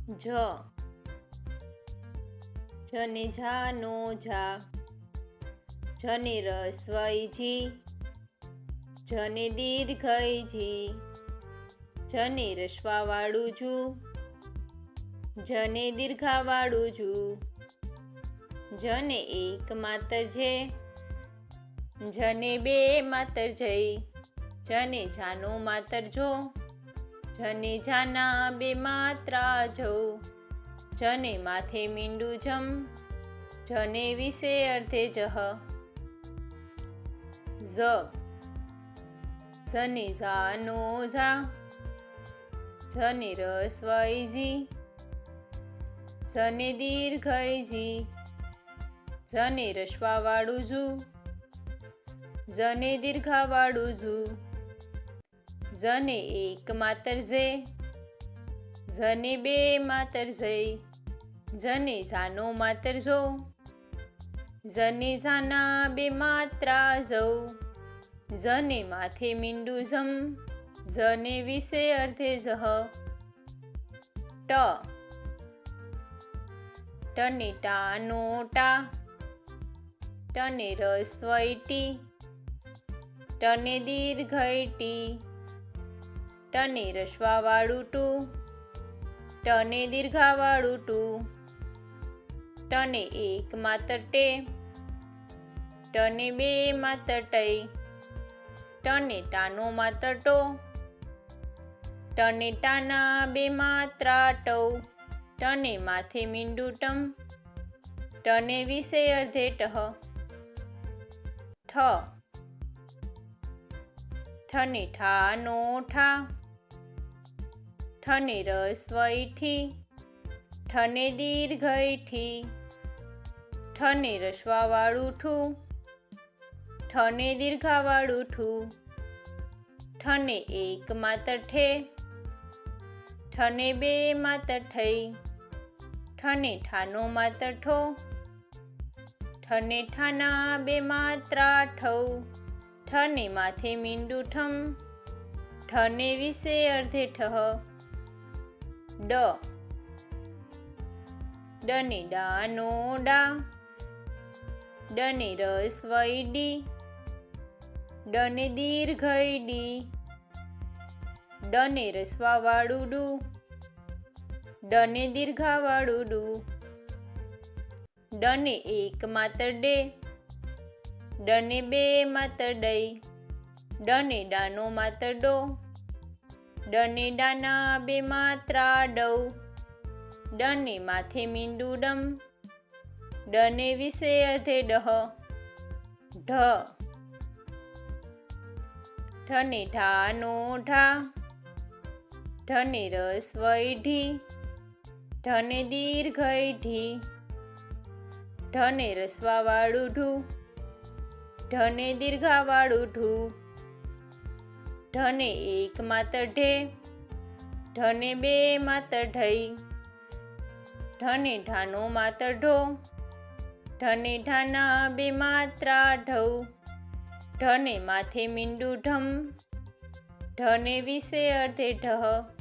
જ જને જાનો જા, જને રસ્વઈ જી, જને દીર્ઘઈ જી, જને રસ્વાવાળું જુ, જને દીર્ઘાવાળું જુ, જને એક માતર જે, જને બે માતર જઈ, જને જાનો માતર જો, જને જાના બે માત્રા જઉ, જને માથે મીંડું જમ, જને વિશે અર્ધે જહ. ઝ જને ઝાનો ઝા, જને રસ્વઈ જી, જને દીર્ઘઈ જી, જને રસ્વાવાળું જુ, જને દીર્ઘાવાળું જુ, જને એક માતર જે, જને બે માતર જઈ, જને ઝાનો માતર જો, જને ઝાના બે માત્રા જઉ, જને માથે મીંડું જમ, જને વિશે અર્ધે જહ. ટ ટને ટાનો ટા, ટને રસ્વઈ ટી, ટને દીર્ઘઈ ટી, ટને રસ્વાવાળું ટુ, ટને દીર્ઘાવાળું ટુ, ટને એક માતર ટે, ટને બે માતર ટઈ, ટને ટાનો માતર ટો, ટને ટાના બે માત્રા ટઉ, ટને માથે મીંડું ટમ, ટને વિશે અર્ધે ટહ. ઠ ઠને ઠાનો ઠા, ઠને રસ્વઈ ઠી, ઠને દીર્ઘઈ ઠી, ઠને રસ્વાવાળું ઠુ, ઠને દીર્ઘાવાળું ઠુ, ઠને એક માતર ઠે, ઠને બે માતર ઠઈ, ઠને ઠાનો માતર ઠો, ઠને ઠાના બે માત્રા ઠઉ, ઠને માથે મીંડું ઠમ, ઠને વિશે અર્ધે ઠહ. ડ ડને ડાનો ડા, ડને રસ્વઈ ડી, ડને દીર્ઘઈ ડી, ડને રસ્વાવાળું ડુ, ડને દીર્ઘાવાળું ડુ, ડને એક માતર ડે, ડને બે માતર ડઈ, ડને ડાનો માતર ડો, ડને ડાના બે માત્રા ડઉ, ડને માથે મીંડું ડમ, ડને વિશે અર્ધે ડહ. ઢ ઢને ઢાનો ઢા, ઢને રસ્વઈ ઢી, ઢને દીર્ઘઈ ઢી, ઢને રસ્વાવાળું ઢુ, ઢને દીર્ઘાવાળું ઢુ, ઢને એક માતર ઢે, ઢને બે માતર ઢઈ, ઢને ઢાનો માતર ઢો, ઢને ઢાના બે માત્રા ઢઉ, ઢને માથે મીંડું ઢમ, ઢને વિશે અર્ધે ઢહ.